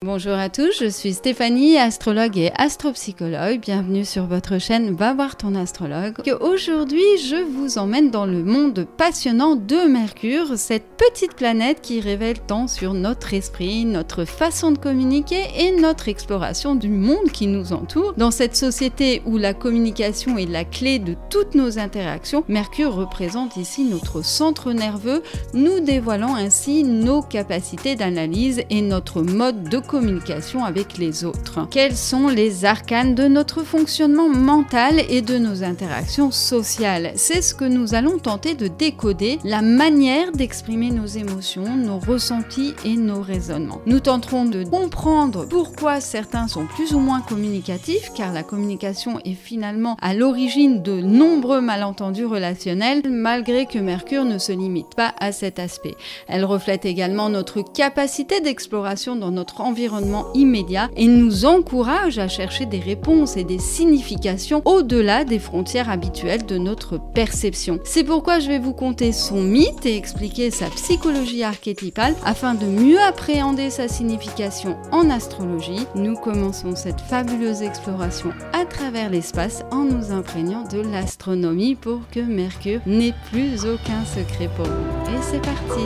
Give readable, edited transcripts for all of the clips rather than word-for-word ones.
Bonjour à tous, je suis Stéphanie, astrologue et astropsychologue. Bienvenue sur votre chaîne Va voir ton astrologue. Aujourd'hui, je vous emmène dans le monde passionnant de Mercure, cette petite planète qui révèle tant sur notre esprit, notre façon de communiquer et notre exploration du monde qui nous entoure. Dans cette société où la communication est la clé de toutes nos interactions, Mercure représente ici notre centre nerveux, nous dévoilant ainsi nos capacités d'analyse et notre mode de communication avec les autres. Quels sont les arcanes de notre fonctionnement mental et de nos interactions sociales? C'est ce que nous allons tenter de décoder, la manière d'exprimer nos émotions, nos ressentis et nos raisonnements. Nous tenterons de comprendre pourquoi certains sont plus ou moins communicatifs, car la communication est finalement à l'origine de nombreux malentendus relationnels, malgré que Mercure ne se limite pas à cet aspect. Elle reflète également notre capacité d'exploration dans notre environnement immédiat et nous encourage à chercher des réponses et des significations au-delà des frontières habituelles de notre perception. C'est pourquoi je vais vous conter son mythe et expliquer sa psychologie archétypale afin de mieux appréhender sa signification en astrologie. Nous commençons cette fabuleuse exploration à travers l'espace en nous imprégnant de l'astronomie pour que Mercure n'ait plus aucun secret pour vous. Et c'est parti!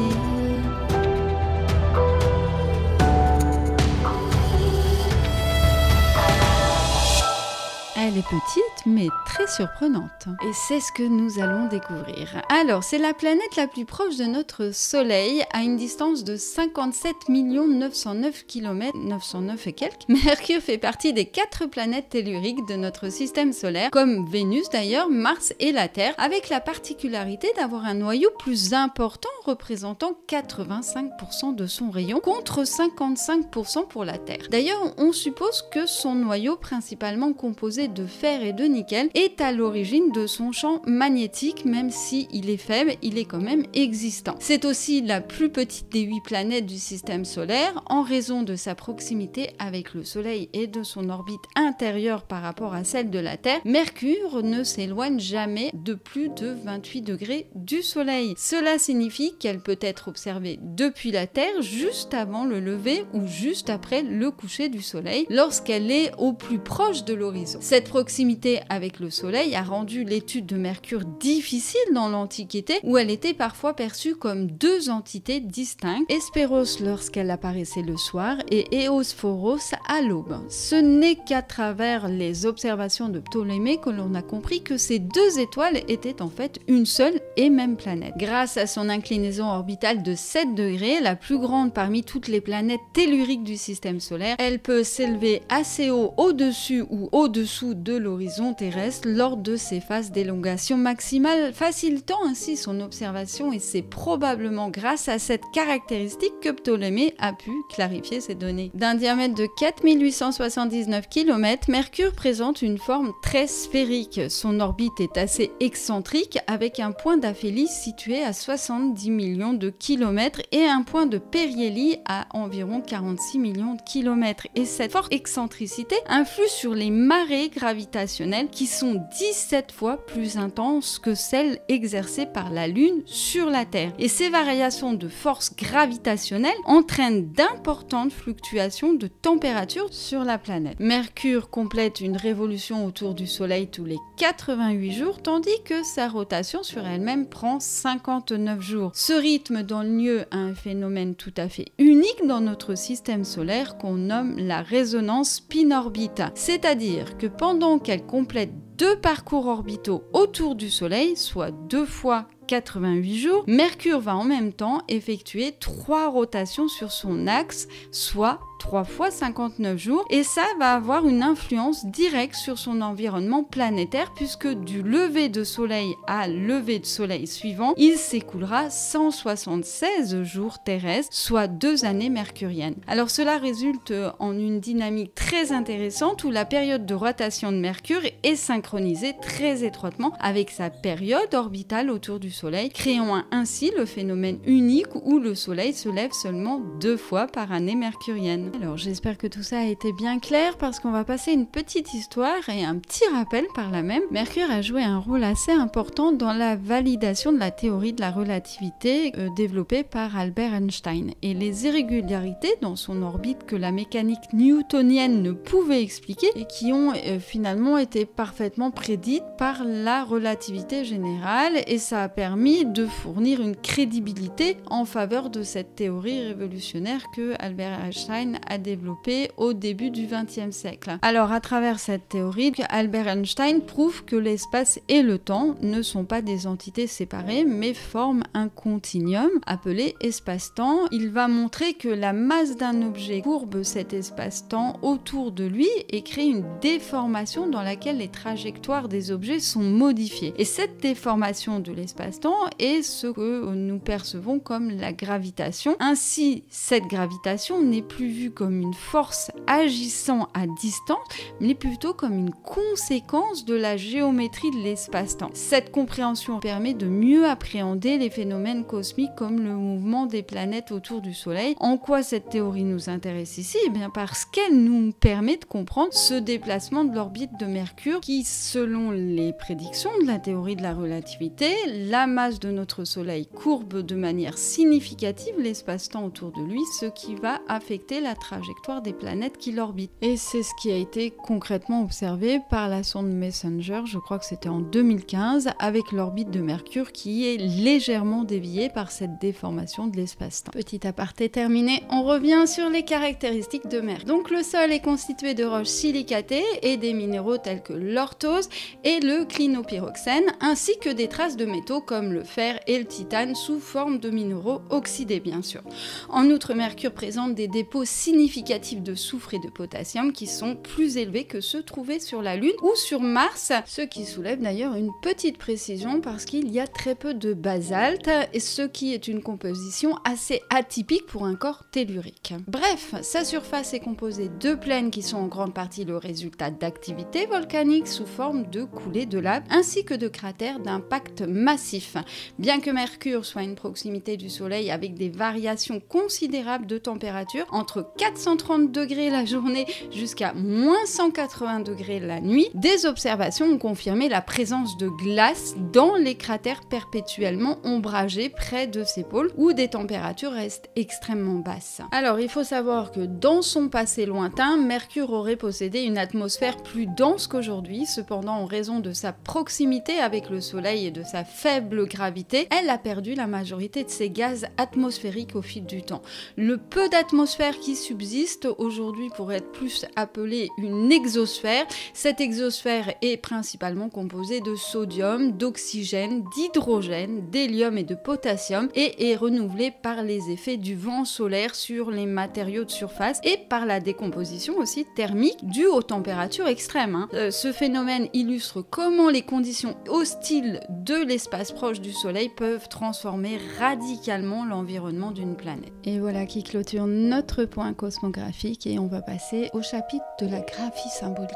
Elle est petite, mais très surprenante. Et c'est ce que nous allons découvrir. Alors, c'est la planète la plus proche de notre Soleil, à une distance de 57 909 km, 909 et quelques. Mercure fait partie des 4 planètes telluriques de notre système solaire, comme Vénus d'ailleurs, Mars et la Terre, avec la particularité d'avoir un noyau plus important, représentant 85% de son rayon, contre 55% pour la Terre. D'ailleurs, on suppose que son noyau, principalement composé de fer et de nickel, est à l'origine de son champ magnétique. Même si il est faible, il est quand même existant. C'est aussi la plus petite des 8 planètes du système solaire en raison de sa proximité avec le Soleil et de son orbite intérieure par rapport à celle de la Terre. Mercure ne s'éloigne jamais de plus de 28 degrés du Soleil. Cela signifie qu'elle peut être observée depuis la Terre juste avant le lever ou juste après le coucher du Soleil lorsqu'elle est au plus proche de l'horizon. Cette proximité avec le Soleil a rendu l'étude de Mercure difficile dans l'Antiquité, où elle était parfois perçue comme 2 entités distinctes, Hespéros lorsqu'elle apparaissait le soir et Eosphoros à l'aube. Ce n'est qu'à travers les observations de Ptolémée que l'on a compris que ces 2 étoiles étaient en fait une seule et même planète. Grâce à son inclinaison orbitale de 7 degrés, la plus grande parmi toutes les planètes telluriques du système solaire, elle peut s'élever assez haut au-dessus ou au-dessous de l'horizon terrestre lors de ses phases d'élongation maximale, facilitant ainsi son observation, et c'est probablement grâce à cette caractéristique que Ptolémée a pu clarifier ces données. D'un diamètre de 4879 km, Mercure présente une forme très sphérique. Son orbite est assez excentrique avec un point d'aphélie situé à 70 millions de kilomètres et un point de périhélie à environ 46 millions de kilomètres. Et cette forte excentricité influe sur les marées gravitationnelles qui sont 17 fois plus intenses que celles exercées par la Lune sur la Terre. Et ces variations de force gravitationnelle entraînent d'importantes fluctuations de température sur la planète. Mercure complète une révolution autour du Soleil tous les 88 jours, tandis que sa rotation sur elle-même prend 59 jours. Ce rythme donne lieu à un phénomène tout à fait unique dans notre système solaire qu'on nomme la résonance spin-orbite. C'est-à-dire que pendant qu'elle complète 2 parcours orbitaux autour du Soleil, soit 2 fois 88 jours, Mercure va en même temps effectuer 3 rotations sur son axe, soit 3 fois 59 jours, et ça va avoir une influence directe sur son environnement planétaire, puisque du lever de Soleil à lever de Soleil suivant, il s'écoulera 176 jours terrestres, soit 2 années mercuriennes. Alors cela résulte en une dynamique très intéressante où la période de rotation de Mercure est synchronisée très étroitement avec sa période orbitale autour du Soleil, créant ainsi le phénomène unique où le Soleil se lève seulement 2 fois par année mercurienne. Alors j'espère que tout ça a été bien clair parce qu'on va passer une petite histoire et un petit rappel par là même. Mercure a joué un rôle assez important dans la validation de la théorie de la relativité développée par Albert Einstein. Et les irrégularités dans son orbite que la mécanique newtonienne ne pouvait expliquer et qui ont finalement été parfaitement prédites par la relativité générale, et ça a permis de fournir une crédibilité en faveur de cette théorie révolutionnaire que Albert Einstein a développée au début du XXe siècle. Alors à travers cette théorie, Albert Einstein prouve que l'espace et le temps ne sont pas des entités séparées mais forment un continuum appelé espace-temps. Il va montrer que la masse d'un objet courbe cet espace-temps autour de lui et crée une déformation dans laquelle les trajectoires des objets sont modifiées. Et cette déformation de l'espace-temps est ce que nous percevons comme la gravitation. Ainsi, cette gravitation n'est plus vue comme une force agissant à distance, mais plutôt comme une conséquence de la géométrie de l'espace-temps. Cette compréhension permet de mieux appréhender les phénomènes cosmiques comme le mouvement des planètes autour du Soleil. En quoi cette théorie nous intéresse ici? Eh bien parce qu'elle nous permet de comprendre ce déplacement de l'orbite de Mercure qui, selon les prédictions de la théorie de la relativité, la masse de notre Soleil courbe de manière significative l'espace-temps autour de lui, ce qui va affecter la trajectoire des planètes qui l'orbitent. Et c'est ce qui a été concrètement observé par la sonde Messenger, je crois que c'était en 2015, avec l'orbite de Mercure qui est légèrement déviée par cette déformation de l'espace-temps. Petit aparté terminé, on revient sur les caractéristiques de Mercure. Donc le sol est constitué de roches silicatées et des minéraux tels que l'orthose et le clinopyroxène, ainsi que des traces de métaux comme le fer et le titane sous forme de minéraux oxydés bien sûr. En outre, Mercure présente des dépôts significatifs de soufre et de potassium qui sont plus élevés que ceux trouvés sur la Lune ou sur Mars, ce qui soulève d'ailleurs une petite précision parce qu'il y a très peu de basalte, et ce qui est une composition assez atypique pour un corps tellurique. Bref, sa surface est composée de plaines qui sont en grande partie le résultat d'activités volcaniques sous forme de coulées de lave, ainsi que de cratères d'impact massif. Bien que Mercure soit à une proximité du Soleil avec des variations considérables de température, entre 430 degrés la journée jusqu'à moins 180 degrés la nuit, des observations ont confirmé la présence de glace dans les cratères perpétuellement ombragés près de ces pôles, où des températures restent extrêmement basses. Alors il faut savoir que dans son passé lointain, Mercure aurait possédé une atmosphère plus dense qu'aujourd'hui. Cependant, en raison de sa proximité avec le Soleil et de sa faible gravité, elle a perdu la majorité de ses gaz atmosphériques au fil du temps. Le peu d'atmosphère qui subsiste aujourd'hui pourrait être plus appelé une exosphère. Cette exosphère est principalement composée de sodium, d'oxygène, d'hydrogène, d'hélium et de potassium et est renouvelée par les effets du vent solaire sur les matériaux de surface et par la décomposition aussi thermique due aux températures extrêmes. Ce phénomène illustre comment les conditions hostiles de l'espace proche du Soleil peuvent transformer radicalement l'environnement d'une planète. Et voilà qui clôture notre point cosmographique et on va passer au chapitre de la graphie symbolique.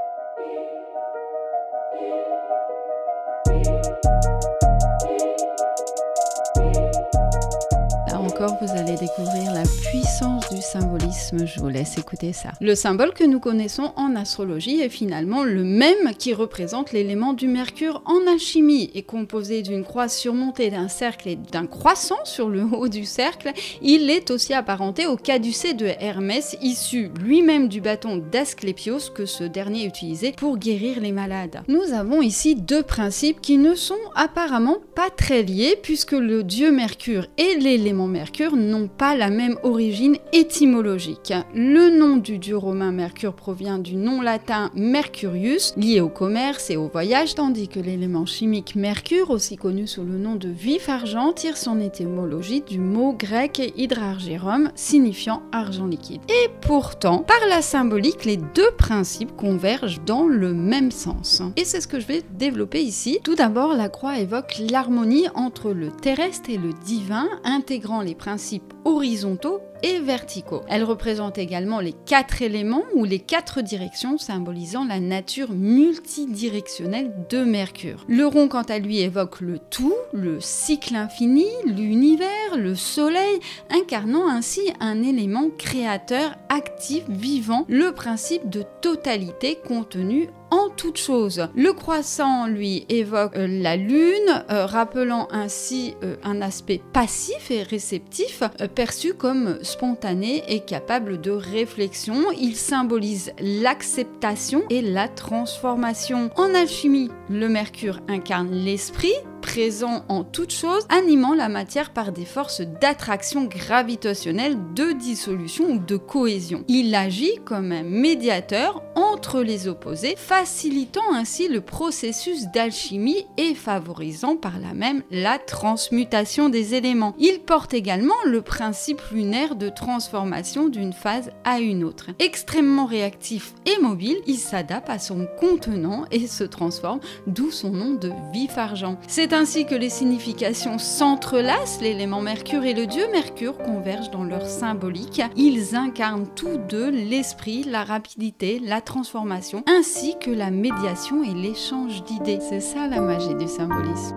Encore, vous allez découvrir la puissance du symbolisme, je vous laisse écouter ça. Le symbole que nous connaissons en astrologie est finalement le même qui représente l'élément du mercure en alchimie, est composé d'une croix surmontée d'un cercle et d'un croissant sur le haut du cercle. Il est aussi apparenté au caducée de Hermès, issu lui-même du bâton d'Asclépios que ce dernier utilisait pour guérir les malades. Nous avons ici deux principes qui ne sont apparemment pas très liés puisque le dieu Mercure et l'élément Mercure n'ont pas la même origine étymologique. Le nom du dieu romain Mercure provient du nom latin Mercurius, lié au commerce et au voyage, tandis que l'élément chimique Mercure, aussi connu sous le nom de vif argent, tire son étymologie du mot grec hydrargyrum, signifiant argent liquide. Et pourtant, par la symbolique, les deux principes convergent dans le même sens. Et c'est ce que je vais développer ici. Tout d'abord, la croix évoque l'harmonie entre le terrestre et le divin, intégrant les les principes horizontaux et verticaux. Elle représente également les 4 éléments ou les 4 directions symbolisant la nature multidirectionnelle de Mercure. Le rond, quant à lui, évoque le tout, le cycle infini, l'univers, le soleil, incarnant ainsi un élément créateur, actif, vivant, le principe de totalité contenu en toute chose. Le croissant, lui, évoque la lune, rappelant ainsi un aspect passif et réceptif, perçu comme spontané et capable de réflexion. Il symbolise l'acceptation et la transformation. En alchimie, le mercure incarne l'esprit, présent en toute chose, animant la matière par des forces d'attraction gravitationnelle, de dissolution ou de cohésion. Il agit comme un médiateur entre les opposés, facilitant ainsi le processus d'alchimie et favorisant par là même la transmutation des éléments. Il porte également le principe lunaire de transformation d'une phase à une autre. Extrêmement réactif et mobile, il s'adapte à son contenant et se transforme, d'où son nom de vif-argent. C'est ainsi que les significations s'entrelacent, l'élément Mercure et le dieu Mercure convergent dans leur symbolique. Ils incarnent tous deux l'esprit, la rapidité, la transformation, ainsi que la médiation et l'échange d'idées. C'est ça la magie du symbolisme.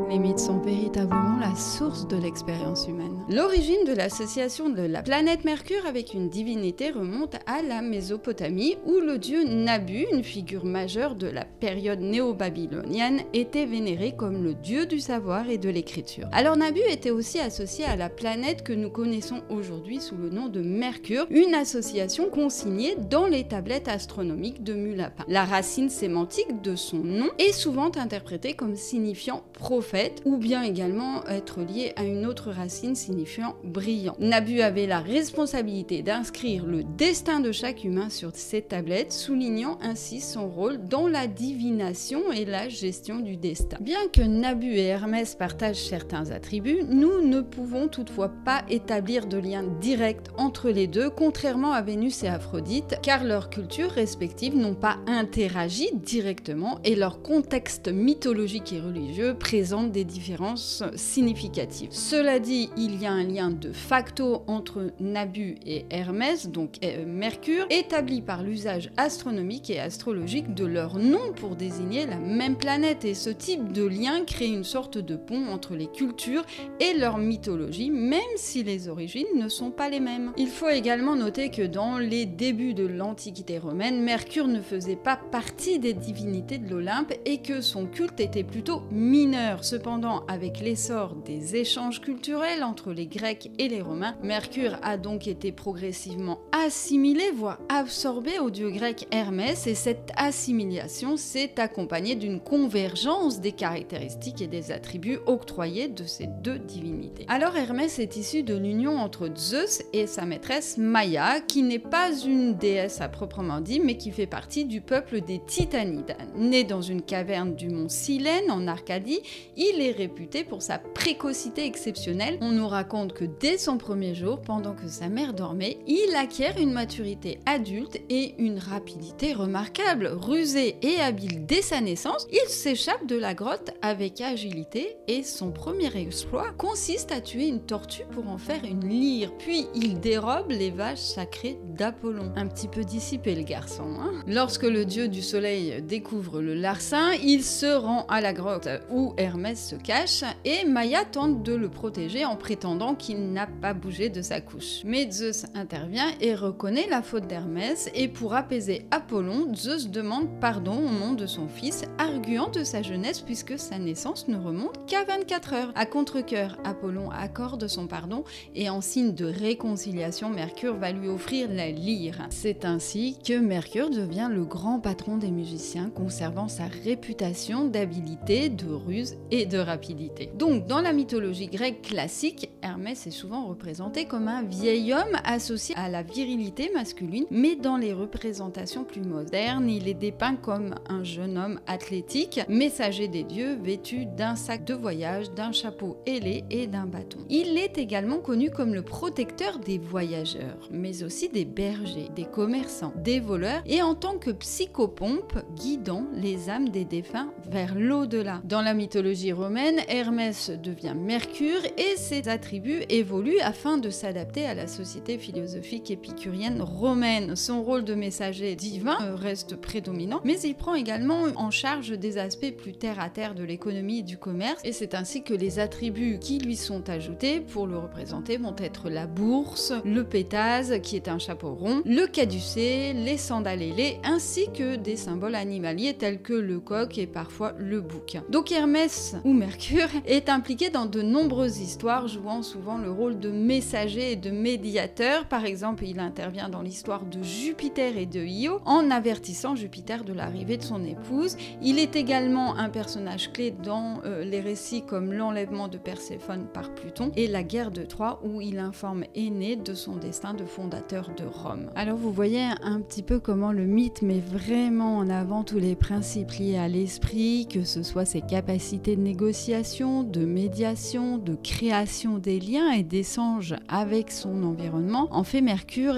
Les mythes sont véritablement la source de l'expérience humaine. L'origine de l'association de la planète Mercure avec une divinité remonte à la Mésopotamie, où le dieu Nabu, une figure majeure de la période néo-babylonienne, était vénéré comme le dieu du savoir et de l'écriture. Alors Nabu était aussi associé à la planète que nous connaissons aujourd'hui sous le nom de Mercure, une association consignée dans les tablettes astronomiques de Mulapin. La racine sémantique de son nom est souvent interprétée comme signifiant prophète, ou bien également être lié à une autre racine signifiant brillant. Nabu avait la responsabilité d'inscrire le destin de chaque humain sur ces tablettes, soulignant ainsi son rôle dans la divination et la gestion du destin. Bien que Nabu et Hermès partagent certains attributs, nous ne pouvons toutefois pas établir de lien direct entre les deux, contrairement à Vénus et Aphrodite, car leurs cultures respectives n'ont pas interagi directement et leur contexte mythologique et religieux présente des différences significatives. Cela dit, il y a un lien de facto entre Nabu et Hermès, donc Mercure, établi par l'usage astronomique et astrologique de leur nom pour désigner la même planète, et ce type de lien crée une sorte de pont entre les cultures et leur mythologie, même si les origines ne sont pas les mêmes. Il faut également noter que dans les débuts de l'Antiquité romaine, Mercure ne faisait pas partie des divinités de l'Olympe et que son culte était plutôt mineur. Cependant, avec l'essor des échanges culturels entre les Grecs et les Romains, Mercure a donc été progressivement assimilé, voire absorbé au dieu grec Hermès, et cette assimilation s'est accompagnée d'une convergence des caractéristiques et des attributs octroyés de ces deux divinités. Alors Hermès est issu de l'union entre Zeus et sa maîtresse Maia, qui n'est pas une déesse à proprement dit, mais qui fait partie du peuple des Titanides. Né dans une caverne du mont Silène en Arcadie, il est réputé pour sa précocité exceptionnelle. On nous raconte que dès son premier jour, pendant que sa mère dormait, il acquiert une maturité adulte et une rapidité remarquable. Rusé et habile dès sa naissance, il s'échappe de la grotte avec agilité et son premier exploit consiste à tuer une tortue pour en faire une lyre. Puis il dérobe les vaches sacrées d'Apollon. Un petit peu dissipé le garçon, hein. Lorsque le dieu du soleil découvre le larcin, il se rend à la grotte où Hermès se cache et Maia tente de le protéger en prétendant qu'il n'a pas bougé de sa couche. Mais Zeus intervient et reconnaît la faute d'Hermès, et pour apaiser Apollon, Zeus demande pardon au nom de son fils, arguant de sa jeunesse puisque sa naissance ne remonte qu'à 24 heures. À contre-cœur, Apollon accorde son pardon et en signe de réconciliation, Mercure va lui offrir la lyre. C'est ainsi que Mercure devient le grand patron des musiciens, conservant sa réputation d'habileté, de ruse et de rapidité. Donc, dans la mythologie grecque classique, Hermès est souvent représenté comme un vieil homme associé à la virilité masculine, mais dans les représentations plus modernes, il est dépeint comme un jeune homme athlétique, messager des dieux, vêtu d'un sac de voyage, d'un chapeau ailé et d'un bâton. Il est également connu comme le protecteur des voyageurs, mais aussi des bergers, des commerçants, des voleurs, et en tant que psychopompe guidant les âmes des défunts vers l'au-delà. Dans la mythologie romaine, Hermès devient Mercure et ses attributs évoluent afin de s'adapter à la société philosophique épicurienne romaine. Son rôle de messager divin reste prédominant, mais il prend également en charge des aspects plus terre-à-terre de l'économie et du commerce, et c'est ainsi que les attributs qui lui sont ajoutés pour le représenter vont être la bourse, le pétase, qui est un chapeau rond, le caducée, les sandales ailées, ainsi que des symboles animaliers tels que le coq et parfois le bouc. Donc Hermès, ou Mercure, est impliqué dans de nombreuses histoires, jouant souvent le rôle de messager et de médiateur. Par exemple, il intervient dans l'histoire de Jupiter et de Io en avertissant Jupiter de l'arrivée de son épouse. Il est également un personnage clé dans les récits comme l'enlèvement de Perséphone par Pluton et la guerre de Troie où il informe Énée de son destin de fondateur de Rome. Alors vous voyez un petit peu comment le mythe met vraiment en avant tous les principes liés à l'esprit, que ce soit ses capacités de négociation, de médiation, de création des liens et d'échange avec son environnement. En fait, Mercure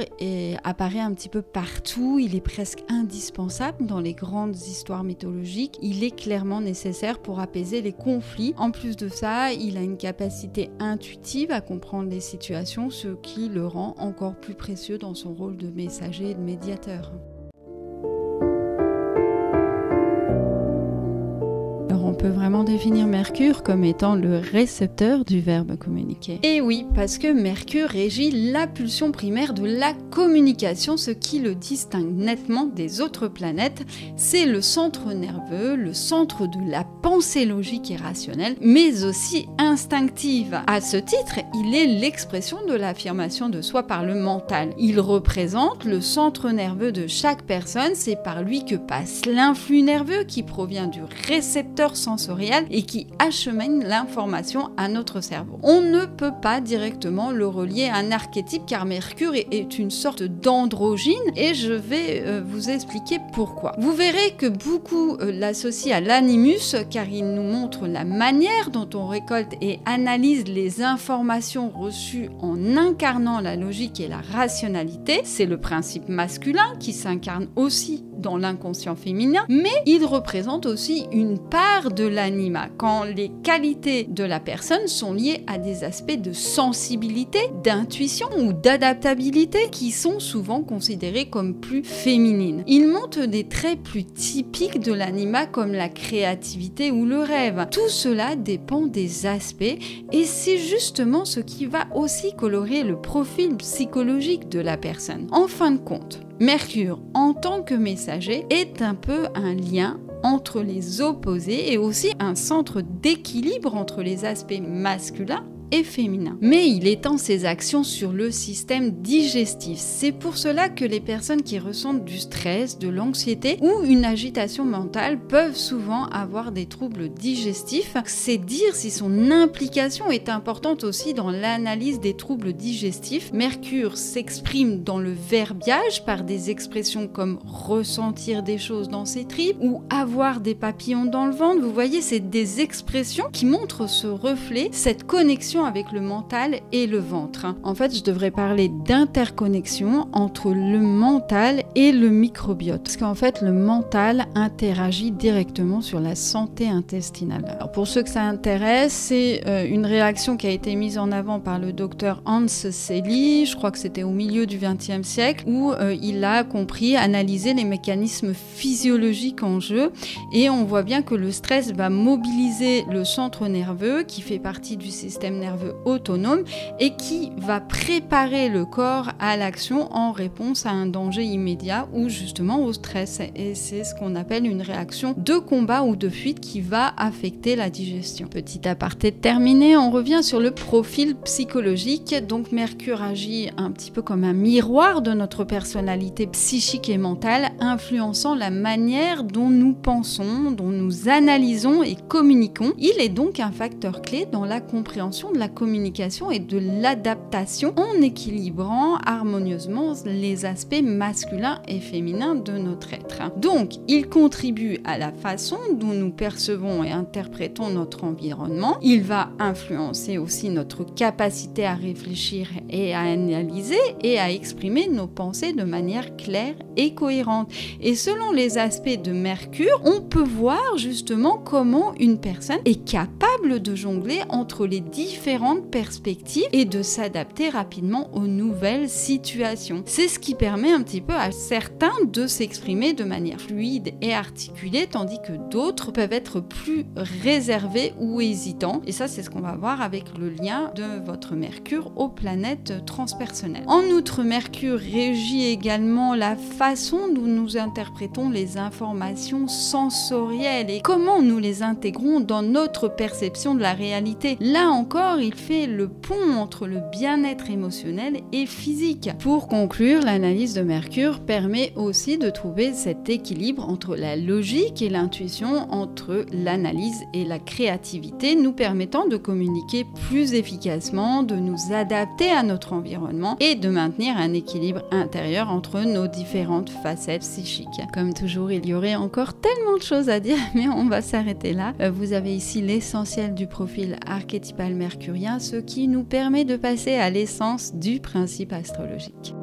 apparaît un petit peu partout, il est presque indispensable dans les grandes histoires mythologiques, il est clairement nécessaire pour apaiser les conflits. En plus de ça, il a une capacité intuitive à comprendre les situations, ce qui le rend encore plus précieux dans son rôle de messager et de médiateur. Alors on peut vraiment définir Mercure comme étant le récepteur du verbe communiquer. Et oui, parce que Mercure régit la pulsion primaire de la communication, ce qui le distingue nettement des autres planètes. C'est le centre nerveux, le centre de la pensée logique et rationnelle, mais aussi instinctive. À ce titre, il est l'expression de l'affirmation de soi par le mental. Il représente le centre nerveux de chaque personne, c'est par lui que passe l'influx nerveux qui provient du récepteur sensoriel et qui achemine l'information à notre cerveau. On ne peut pas directement le relier à un archétype car Mercure est une sorte d'androgyne et je vais vous expliquer pourquoi. Vous verrez que beaucoup l'associent à l'animus car il nous montre la manière dont on récolte et analyse les informations reçues en incarnant la logique et la rationalité. C'est le principe masculin qui s'incarne aussi dans l'inconscient féminin, mais il représente aussi une part de l'anima, quand les qualités de la personne sont liées à des aspects de sensibilité, d'intuition ou d'adaptabilité qui sont souvent considérés comme plus féminines. Il montre des traits plus typiques de l'anima comme la créativité ou le rêve. Tout cela dépend des aspects et c'est justement ce qui va aussi colorer le profil psychologique de la personne. En fin de compte, Mercure, en tant que messager, est un peu un lien entre les opposés et aussi un centre d'équilibre entre les aspects masculins et féminin. Mais il étend ses actions sur le système digestif. C'est pour cela que les personnes qui ressentent du stress, de l'anxiété ou une agitation mentale peuvent souvent avoir des troubles digestifs. C'est dire si son implication est importante aussi dans l'analyse des troubles digestifs. Mercure s'exprime dans le verbiage par des expressions comme ressentir des choses dans ses tripes ou avoir des papillons dans le ventre. Vous voyez, c'est des expressions qui montrent ce reflet, cette connexion avec le mental et le ventre. En fait, je devrais parler d'interconnexion entre le mental et le microbiote. Parce qu'en fait, le mental interagit directement sur la santé intestinale. Alors, pour ceux que ça intéresse, c'est une réaction qui a été mise en avant par le docteur Hans Selye, je crois que c'était au milieu du XXe siècle, où il a compris, analysé les mécanismes physiologiques en jeu. Et on voit bien que le stress va mobiliser le centre nerveux qui fait partie du système nerveux autonome et qui va préparer le corps à l'action en réponse à un danger immédiat ou justement au stress. Et c'est ce qu'on appelle une réaction de combat ou de fuite qui va affecter la digestion. Petit aparté terminé, on revient sur le profil psychologique. Donc Mercure agit un petit peu comme un miroir de notre personnalité psychique et mentale, influençant la manière dont nous pensons, dont nous analysons et communiquons. Il est donc un facteur clé dans la compréhension de de la communication et de l'adaptation en équilibrant harmonieusement les aspects masculins et féminins de notre être. Donc, il contribue à la façon dont nous percevons et interprétons notre environnement. Il va influencer aussi notre capacité à réfléchir et à analyser et à exprimer nos pensées de manière claire et cohérente. Et selon les aspects de Mercure, on peut voir justement comment une personne est capable de jongler entre les différentes perspectives et de s'adapter rapidement aux nouvelles situations. C'est ce qui permet un petit peu à certains de s'exprimer de manière fluide et articulée, tandis que d'autres peuvent être plus réservés ou hésitants. Et ça, c'est ce qu'on va voir avec le lien de votre Mercure aux planètes transpersonnelles. En outre, Mercure régit également la façon dont nous interprétons les informations sensorielles et comment nous les intégrons dans notre perception de la réalité. Là encore, il fait le pont entre le bien-être émotionnel et physique. Pour conclure, l'analyse de Mercure permet aussi de trouver cet équilibre entre la logique et l'intuition, entre l'analyse et la créativité, nous permettant de communiquer plus efficacement, de nous adapter à notre environnement et de maintenir un équilibre intérieur entre nos différentes facettes psychiques. Comme toujours, il y aurait encore tellement de choses à dire, mais on va s'arrêter là. Vous avez ici l'essentiel du profil archétypal mercurien, ce qui nous permet de passer à l'essence du principe astrologique.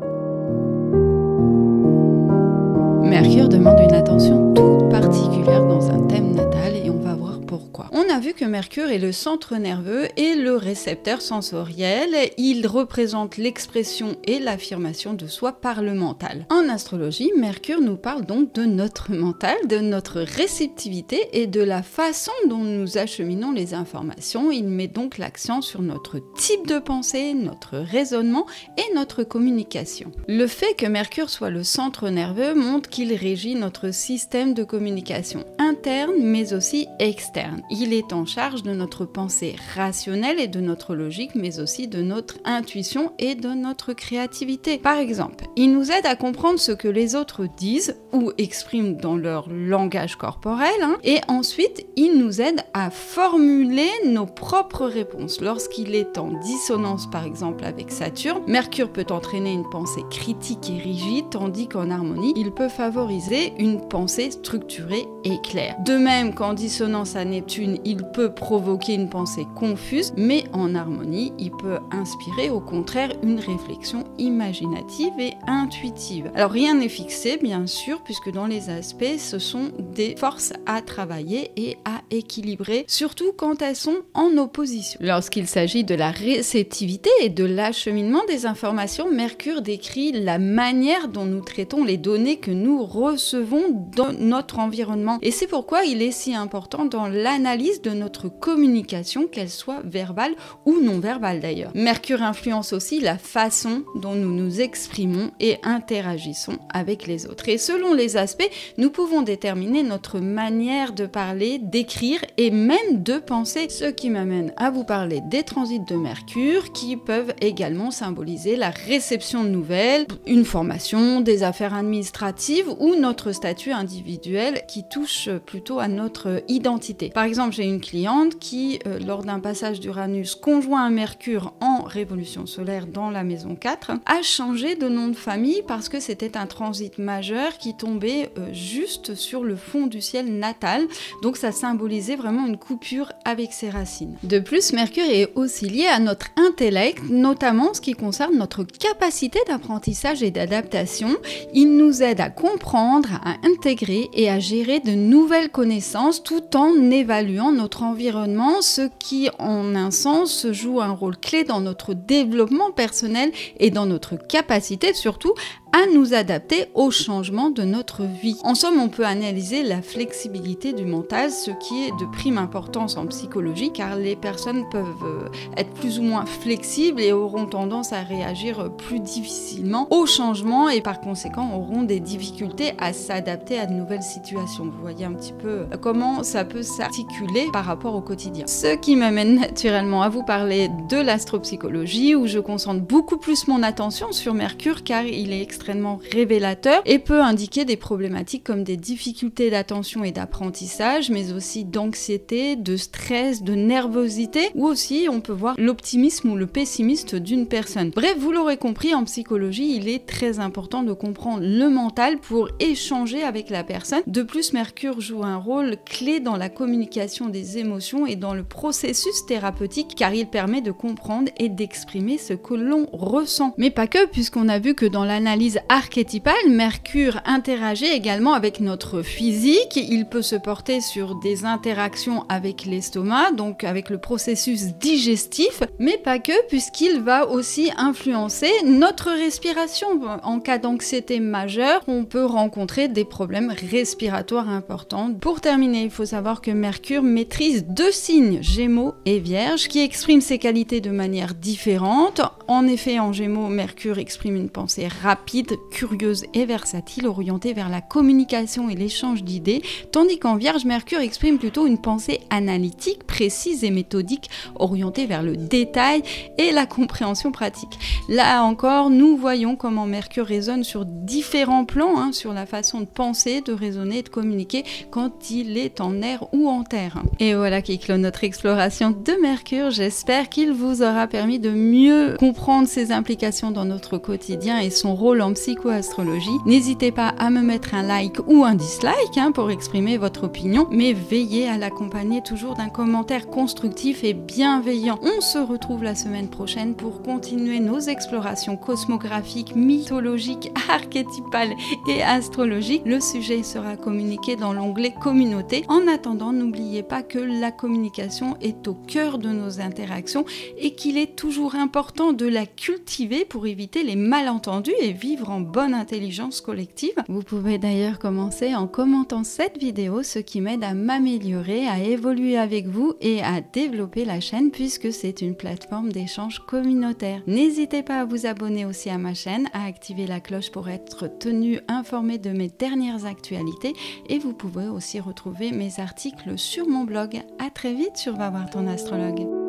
Mercure demande une attention toute particulière dans un thème natal et on va voir pourquoi. On a vu que Mercure est le centre nerveux et le récepteur sensoriel. Il représente l'expression et l'affirmation de soi par le mental. En astrologie, Mercure nous parle donc de notre mental, de notre réceptivité et de la façon dont nous acheminons les informations. Il met donc l'accent sur notre type de pensée, notre raisonnement et notre communication. Le fait que Mercure soit le centre nerveux montre qu'il régit notre système de communication interne mais aussi externe. Il est en charge de notre pensée rationnelle et de notre logique, mais aussi de notre intuition et de notre créativité. Par exemple, il nous aide à comprendre ce que les autres disent ou expriment dans leur langage corporel, et ensuite, il nous aide à formuler nos propres réponses. Lorsqu'il est en dissonance, par exemple, avec Saturne, Mercure peut entraîner une pensée critique et rigide, tandis qu'en harmonie, il peut favoriser une pensée structurée et claire. De même qu'en dissonance à Neptune, il peut provoquer une pensée confuse, mais en harmonie, il peut inspirer au contraire une réflexion imaginative et intuitive. Alors rien n'est fixé, bien sûr, puisque dans les aspects, ce sont des forces à travailler et à équilibrer, surtout quand elles sont en opposition. Lorsqu'il s'agit de la réceptivité et de l'acheminement des informations, Mercure décrit la manière dont nous traitons les données que nous recevons dans notre environnement. Et c'est pourquoi il est si important dans l'analyse de notre communication, qu'elle soit verbale ou non verbale d'ailleurs. Mercure influence aussi la façon dont nous nous exprimons et interagissons avec les autres. Et selon les aspects, nous pouvons déterminer notre manière de parler, d'écrire et même de penser. Ce qui m'amène à vous parler des transits de Mercure qui peuvent également symboliser la réception de nouvelles, une formation, des affaires administratives ou notre statut individuel qui touche plutôt à notre identité. Par exemple, j'ai une cliente qui, lors d'un passage d'Uranus conjoint à Mercure en révolution solaire dans la maison 4, a changé de nom de famille parce que c'était un transit majeur qui tombait juste sur le fond du ciel natal. Donc ça symbolisait vraiment une coupure avec ses racines. De plus, Mercure est aussi lié à notre intellect, notamment ce qui concerne notre capacité d'apprentissage et d'adaptation. Il nous aide à comprendre, à intégrer et à gérer de nouvelles connaissances tout en évaluant notre environnement, ce qui, en un sens, joue un rôle clé dans notre développement personnel et dans notre capacité, surtout, à nous adapter aux changements de notre vie. En somme, on peut analyser la flexibilité du mental, ce qui est de prime importance en psychologie, car les personnes peuvent être plus ou moins flexibles et auront tendance à réagir plus difficilement aux changements et par conséquent auront des difficultés à s'adapter à de nouvelles situations. Vous voyez un petit peu comment ça peut s'articuler par rapport au quotidien. Ce qui m'amène naturellement à vous parler de l'astropsychologie, où je concentre beaucoup plus mon attention sur Mercure, car il est extrêmement extrêmement révélateur et peut indiquer des problématiques comme des difficultés d'attention et d'apprentissage, mais aussi d'anxiété, de stress, de nervosité, ou aussi on peut voir l'optimisme ou le pessimisme d'une personne. Bref, vous l'aurez compris, en psychologie, il est très important de comprendre le mental pour échanger avec la personne. De plus, Mercure joue un rôle clé dans la communication des émotions et dans le processus thérapeutique, car il permet de comprendre et d'exprimer ce que l'on ressent. Mais pas que, puisqu'on a vu que dans l'analyse archétypale, Mercure interagit également avec notre physique. Il peut se porter sur des interactions avec l'estomac, donc avec le processus digestif, mais pas que, puisqu'il va aussi influencer notre respiration. En cas d'anxiété majeure, on peut rencontrer des problèmes respiratoires importants. Pour terminer, il faut savoir que Mercure maîtrise 2 signes, Gémeaux et Vierge, qui expriment ses qualités de manière différente. En effet, en Gémeaux, Mercure exprime une pensée rapide, curieuse et versatile, orientée vers la communication et l'échange d'idées, tandis qu'en Vierge, Mercure exprime plutôt une pensée analytique, précise et méthodique, orientée vers le détail et la compréhension pratique. Là encore, nous voyons comment Mercure résonne sur différents plans, sur la façon de penser, de raisonner et de communiquer quand il est en air ou en terre. Et voilà qui clôt notre exploration de Mercure. J'espère qu'il vous aura permis de mieux comprendre ses implications dans notre quotidien et son rôle en psychoastrologie. N'hésitez pas à me mettre un like ou un dislike pour exprimer votre opinion, mais veillez à l'accompagner toujours d'un commentaire constructif et bienveillant. On se retrouve la semaine prochaine pour continuer nos explorations cosmographiques, mythologiques, archétypales et astrologiques. Le sujet sera communiqué dans l'onglet communauté. En attendant, n'oubliez pas que la communication est au cœur de nos interactions et qu'il est toujours important de la cultiver pour éviter les malentendus et vivre en bonne intelligence collective. Vous pouvez d'ailleurs commencer en commentant cette vidéo, ce qui m'aide à m'améliorer, à évoluer avec vous et à développer la chaîne puisque c'est une plateforme d'échange communautaire. N'hésitez pas à vous abonner aussi à ma chaîne, à activer la cloche pour être tenu informé de mes dernières actualités et vous pouvez aussi retrouver mes articles sur mon blog. À très vite sur Va voir ton astrologue.